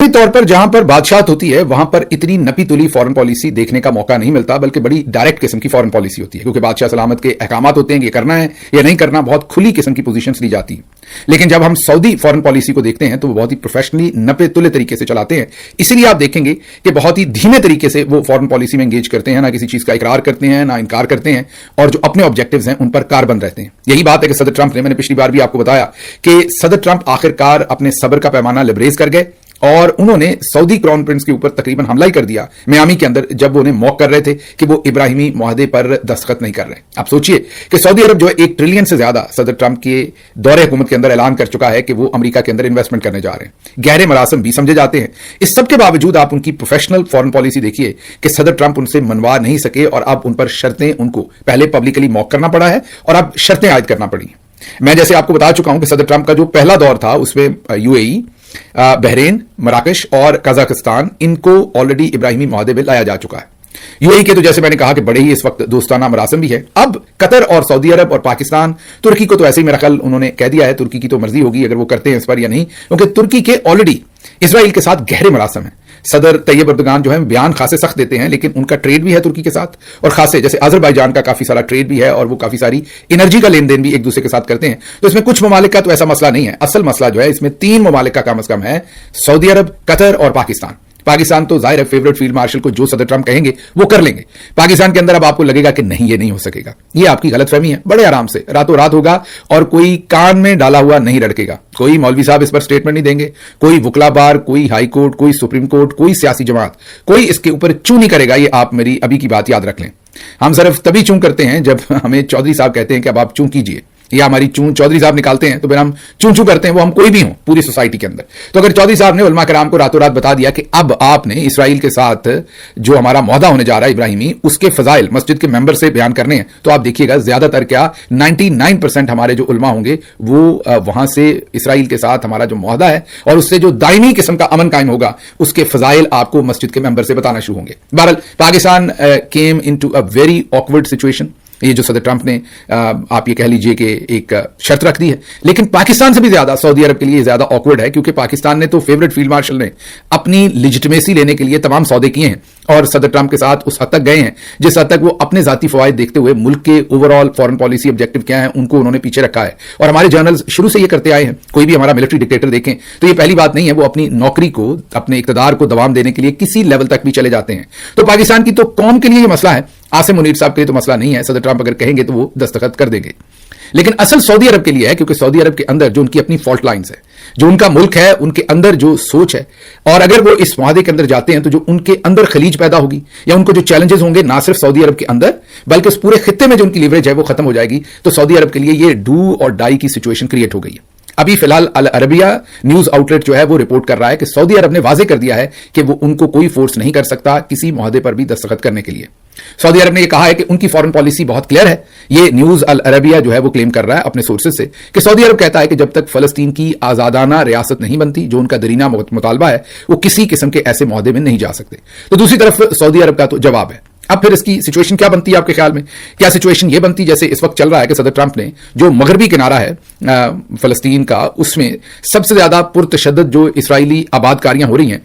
طور پر جہاں پر بادشاہت ہوتی ہے وہاں پر اتنی نپی تلی فورن پالیسی دیکھنے کا موقع نہیں ملتا، بلکہ بڑی ڈائریکٹ قسم کی فورن پالیسی ہوتی ہے، کیونکہ بادشاہ سلامت کے احکامات ہوتے ہیں کہ یہ کرنا ہے یا نہیں کرنا، بہت کھلی قسم کی پوزیشنز لی جاتی ہیں۔ لیکن جب ہم سعودی فورن پالیسی کو دیکھتے ہیں تو وہ بہت ہی پروفیشنلی نپے تلے طریقے سے چلاتے ہیں، اسی لیے آپ دیکھیں گے کہ بہت ہی دھیمے طریقے سے وہ فورن پالیسی میں انگیج کرتے ہیں، نہ کسی چیز کا اقرار کرتے ہیں نہ انکار کرتے ہیں، اور جو اپنے آبجیکٹیوز ہیں ان پر کاربند رہتے ہیں۔ یہی بات ہے کہ صدر ٹرمپ نے، میں نے پچھلی بار بھی آپ کو بتایا کہ صدر ٹرمپ آخر کار اپنے صبر کا پیمانہ لبریز کر گئے اور انہوں نے سعودی کراؤن پرنس کے اوپر تقریباً حملہ ہی کر دیا میامی کے اندر، جب وہ انہیں موک کر رہے تھے کہ وہ ابراہیمی معاہدے پر دستخط نہیں کر رہے۔ آپ سوچئے کہ سعودی عرب جو ہے 1 ٹریلین سے زیادہ صدر ٹرمپ کے دور حکومت کے اندر اعلان کر چکا ہے کہ وہ امریکہ کے اندر انویسٹمنٹ کرنے جا رہے ہیں، گہرے مراسم بھی سمجھے جاتے ہیں۔ اس سب کے باوجود آپ ان کی پروفیشنل فورن پالیسی دیکھیے کہ صدر ٹرمپ ان سے منوا نہیں سکے اور اب ان پر شرطیں ان کو پہلے پبلکلی موک کرنا پڑا ہے اور اب شرطیں عائد کرنا پڑی ہیں۔ میں جیسے آپ کو بتا چکا ہوں کہ صدر ٹرمپ کا جو پہلا دور تھا اس میں UAE، بحرین، مراکش اور قزاقستان، ان کو آلریڈی ابراہیمی معاہدے میں لایا جا چکا ہے۔ UAE کے تو جیسے میں نے کہا کہ بڑے ہی اس وقت دوستانہ مراسم بھی ہے۔ اب قطر اور سعودی عرب اور پاکستان، ترکی کو تو ایسے ہی میرا خیال انہوں نے کہہ دیا ہے، ترکی کی تو مرضی ہوگی اگر وہ کرتے ہیں اس پر یا نہیں، کیونکہ ترکی کے آلریڈی اسرائیل کے ساتھ گہرے مراسم ہیں۔ صدر طیب اردگان جو ہے بیان خاصے سخت دیتے ہیں، لیکن ان کا ٹریڈ بھی ہے ترکی کے ساتھ، اور خاصے جیسے آذربائیجان کا کافی سارا ٹریڈ بھی ہے اور وہ کافی ساری انرجی کا لین دین بھی ایک دوسرے کے ساتھ کرتے ہیں۔ تو اس میں کچھ ممالک کا تو ایسا مسئلہ نہیں ہے، اصل مسئلہ جو ہے اس میں 3 ممالک کا کم از کم ہے، سعودی عرب، قطر اور پاکستان۔ پاکستان تو ظاہر ہے فیورٹ فیلڈ مارشل کو جو صدر ٹرمپ کہیں گے وہ کر لیں گے۔ پاکستان کے اندر اب آپ کو لگے گا کہ نہیں، یہ نہیں ہو سکے گا، یہ آپ کی غلط فہمی ہے، بڑے آرام سے راتوں رات ہوگا اور کوئی کان میں ڈالا ہوا نہیں رڑکے گا، کوئی مولوی صاحب اس پر سٹیٹمنٹ نہیں دیں گے، کوئی وکلا بار، کوئی ہائی کورٹ، کوئی سپریم کورٹ، کوئی سیاسی جماعت، کوئی اس کے اوپر چوں نہیں کرے گا۔ یہ آپ میری ابھی کی بات یاد رکھ لیں۔ ہم صرف تبھی چوں کرتے ہیں جب ہمیں چودھری صاحب کہتے ہیں کہ اب آپ چوں کیجئے، یا ہماری چون چودھری صاحب نکالتے ہیں تو پھر ہم چون چون کرتے ہیں، وہ ہم کوئی بھی ہوں پوری سوسائٹی کے اندر۔ تو اگر چودھری صاحب نے علماء کرام کو راتوں رات بتا دیا کہ اب آپ نے اسرائیل کے ساتھ جو ہمارا معاہدہ ہونے جا رہا ہے ابراہیمی، اس کے فضائل مسجد کے ممبر سے بیان کرنے ہیں، تو آپ دیکھیے گا زیادہ تر کیا 99% ہمارے جو علماء ہوں گے وہ وہاں سے اسرائیل کے ساتھ ہمارا جو معاہدہ ہے اور اس سے جو دائمی قسم کا امن قائم ہوگا اس کے فضائل آپ کو مسجد کے ممبر سے بتانا شروع ہوں گے۔ بہرحال Pakistan came into a very awkward situation, یہ جو صدر ٹرمپ نے آپ یہ کہہ لیجئے کہ ایک شرط رکھ دی ہے، لیکن پاکستان سے بھی زیادہ سعودی عرب کے لیے زیادہ آکورڈ ہے، کیونکہ پاکستان نے تو فیورٹ فیلڈ مارشل نے اپنی لیجٹمیسی لینے کے لیے تمام سودے کیے ہیں اور صدر ٹرمپ کے ساتھ اس حد تک گئے ہیں جس حد تک وہ اپنے ذاتی فوائد دیکھتے ہوئے ملک کے over all foreign policy objective کیا ہیں ان کو انہوں نے پیچھے رکھا ہے۔ اور ہمارے جرنلز شروع سے یہ کرتے آئے ہیں، کوئی بھی ہمارا ملٹری ڈکٹیٹر دیکھیں تو یہ پہلی بات نہیں ہے، وہ اپنی نوکری کو، اپنے اقتدار کو دوام دینے کے لیے کسی لیول تک بھی چلے جاتے ہیں۔ تو پاکستان کی تو قوم کے لیے یہ مسئلہ ہے، عاصم منیر صاحب کے لیے تو مسئلہ نہیں ہے، صدر ٹرمپ اگر کہیں گے تو وہ دستخط کر دیں گے، لیکن اصل سعودی عرب کے لیے ہے، کیونکہ سعودی عرب کے اندر جو ان کی اپنی فالٹ لائنز ہے، جو ان کا ملک ہے، ان کے اندر جو سوچ ہے، اور اگر وہ اس معاہدے کے اندر جاتے ہیں تو جو ان کے اندر خلیج پیدا ہوگی یا ان کو جو چیلنجز ہوں گے نہ صرف سعودی عرب کے اندر بلکہ اس پورے خطے میں جو ان کی لیوریج ہے وہ ختم ہو جائے گی، تو سعودی عرب کے لیے یہ ڈو اور ڈائی کی سچویشن کریٹ ہو گئی ہے۔ ابھی فی الحال العربیہ نیوز آؤٹ لیٹ جو ہے وہ رپورٹ کر رہا ہے کہ سعودی عرب نے واضح کر دیا ہے کہ وہ ان کو کوئی فورس نہیں کر سکتا کسی معاہدے پر بھی دستخط کرنے کے لیے۔ سعودی عرب نے یہ کہا ہے کہ ان کی فارن پالیسی بہت کلیئر ہے، یہ نیوز العربیہ جو ہے وہ کلیم کر رہا ہے اپنے سورسز سے کہ سعودی عرب کہتا ہے کہ جب تک فلسطین کی آزادانہ ریاست نہیں بنتی، جو ان کا درینہ مطالبہ ہے، وہ کسی قسم کے ایسے معاہدے میں نہیں جا سکتے۔ تو دوسری طرف سعودی عرب کا تو جواب ہے۔ اب پھر اس کی سچویشن کیا بنتی ہے آپ کے خیال میں؟ کیا سچویشن یہ بنتی جیسے اس وقت چل رہا ہے کہ صدر ٹرمپ نے جو مغربی کنارہ ہے فلسطین کا، اس میں سب سے زیادہ پرتشدد جو اسرائیلی آبادکاریاں ہو رہی ہیں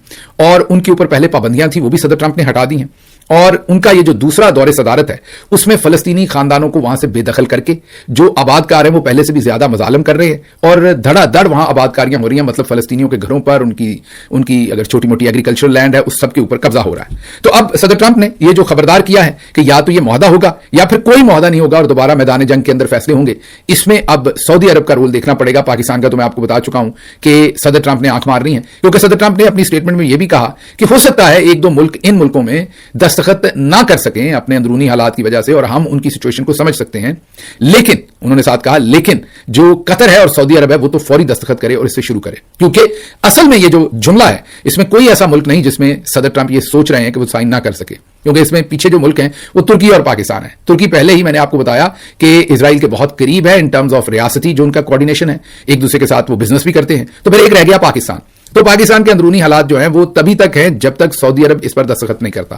اور ان کے اوپر پہلے پابندیاں تھیں وہ بھی صدر ٹرمپ نے ہٹا دی ہیں، اور ان کا یہ جو دوسرا دور صدارت ہے اس میں فلسطینی خاندانوں کو وہاں سے بے دخل کر کے جو آبادکار ہیں وہ پہلے سے بھی زیادہ مظالم کر رہے ہیں اور دھڑا دھڑ وہاں آبادکاریاں ہو رہی ہیں، مطلب فلسطینیوں کے گھروں پر ان کی اگر چھوٹی موٹی ایگریکلچرل لینڈ ہے اس سب کے اوپر قبضہ ہو رہا ہے۔ تو اب صدر ٹرمپ نے یہ جو خبردار کیا ہے کہ یا تو یہ معاہدہ ہوگا یا پھر کوئی معاہدہ نہیں ہوگا اور دوبارہ میدان جنگ کے اندر فیصلے ہوں گے، اس میں اب سعودی عرب کا رول دیکھنا پڑے گا۔ پاکستان کا تو میں آپ کو بتا چکا ہوں کہ صدر ٹرمپ نے آنکھ مار رہی ہیں، کیونکہ صدر ٹرمپ نے اپنی اسٹیٹمنٹ میں یہ بھی کہا کہ ہو سکتا ہے ایک دو ملک ان ملکوں میں دستخط نہ کر سکیں اپنے اندرونی حالات کی وجہ سے اور ہم ان کی سچویشن کو سمجھ سکتے ہیں، لیکن انہوں نے ساتھ کہا لیکن جو قطر ہے اور سعودی عرب ہے وہ تو فوری دستخط کرے اور اس سے شروع کرے، کیونکہ اصل میں یہ جو جملہ ہے اس میں کوئی ایسا ملک نہیں جس میں صدر ٹرمپ یہ سوچ رہے ہیں کہ وہ سائن نہ کر سکے، کیونکہ اس میں پیچھے جو ملک ہیں وہ ترکی اور پاکستان ہے۔ ترکی پہلے ہی میں نے آپ کو بتایا کہ اسرائیل کے بہت قریب ہے ان ٹرمز آف ریاستی جو ان کا کوارڈینیشن ہے، ایک دوسرے کے ساتھ وہ بزنس بھی کرتے ہیں۔ تو پھر ایک رہ گیا پاکستان، تو پاکستان کے اندرونی حالات جو ہیں وہ تبھی تک ہیں جب تک سعودی عرب اس پر دستخط نہیں کرتا۔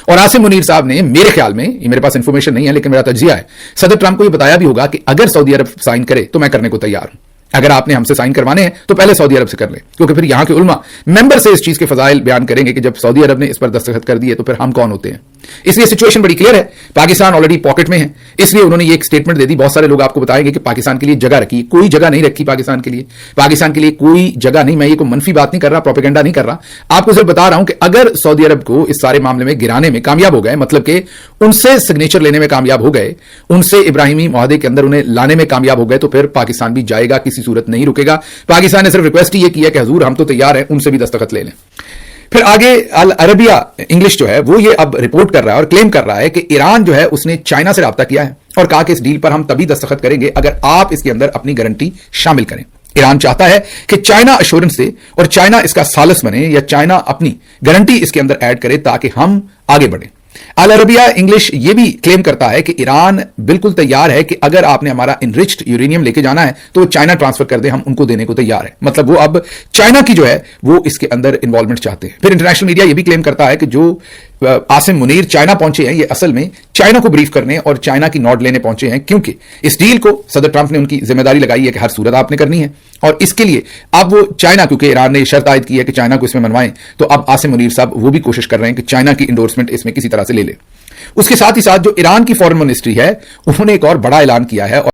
اور عاصم منیر صاحب نے میرے خیال میں، یہ میرے پاس انفارمیشن نہیں ہے لیکن میرا تجزیہ ہے، صدر ٹرمپ کو یہ بتایا بھی ہوگا کہ اگر سعودی عرب سائن کرے تو میں کرنے کو تیار ہوں، اگر آپ نے ہم سے سائن کروانے ہیں تو پہلے سعودی عرب سے کر لیں, کیونکہ پھر یہاں کے علماء ممبر سے اس چیز کے فضائل بیان کریں گے کہ جب سعودی عرب نے اس پر دستخط کر دیے تو پھر ہم کون ہوتے ہیں. اس لیے سچویشن بڑی کلیئر ہے, پاکستان آلریڈی پاکٹ میں ہے, اس لیے انہوں نے یہ ایک سٹیٹمنٹ دے دی. بہت سارے لوگ آپ کو بتائیں گے کہ پاکستان کے لیے جگہ رکھی, کوئی جگہ نہیں رکھی پاکستان کے لیے کوئی جگہ نہیں. میں یہ کوئی منفی بات نہیں کر رہا, پروپیگنڈا نہیں کر رہا, آپ کو صرف بتا رہا ہوں کہ اگر سعودی عرب کو اس سارے معاملے میں گرانے میں کامیاب ہو گئے, مطلب کہ ان سے سگنیچر لینے میں کامیاب ہو گئے, ان سے ابراہیمی معاہدے کے اندر انہیں لانے میں کامیاب ہو گئے, تو پھر پاکستان بھی جائے گا, کسی صورت نہیں رکے گا. پاکستان نے صرف ریکویسٹ یہ کی ہے کہ حضور ہم تو تیار ہیں, ان سے بھی دستخط لے لیں. پھر آگے العربیہ انگلش جو ہے وہ یہ اب رپورٹ کر رہا ہے اور کلیم کر رہا ہے کہ ایران جو ہے اس نے چائنا سے رابطہ کیا ہے اور کہا کہ اس ڈیل پر ہم تبھی دستخط کریں گے اگر آپ اس کے اندر اپنی گارنٹی شامل کریں. ایران چاہتا ہے کہ چائنا ایشورنس دے اور چائنا اس کا ثالث بنے, یا چائنا اپنی گارنٹی اس کے اندر ایڈ کرے تاکہ ہم آگے بڑھیں. العربیہ انگلش یہ بھی کلیم کرتا ہے کہ ایران بالکل تیار ہے کہ اگر آپ نے ہمارا انرچڈ یورینیم لے کے جانا ہے تو وہ چائنا ٹرانسفر کر دیں, ہم ان کو دینے کو تیار ہے. مطلب وہ اب چائنا کی جو ہے وہ اس کے اندر انوالومنٹ چاہتے ہیں. پھر انٹرنیشنل میڈیا یہ بھی کلیم کرتا ہے کہ جو عاصم منیر چائنا پہنچے ہیں یہ اصل میں چائنا کو بریف کرنے اور چائنا کی نوٹ لینے پہنچے ہیں, کیونکہ اس ڈیل کو صدر ٹرمپ نے ان کی ذمہ داری لگائی ہے کہ ہر صورت آپ نے کرنی ہے, اور اس کے لیے اب وہ چائنا, کیونکہ ایران نے شرط عائد کی ہے کہ چائنا کو اس میں منوائیں, تو اب عاصم منیر صاحب وہ بھی کوشش کر رہے ہیں کہ چائنا کی انڈورسمنٹ اس میں کسی طرح سے لے لے. اس کے ساتھ ہی ساتھ جو ایران کی فارن منسٹری ہے انہوں نے ایک اور بڑا اعلان کیا ہے.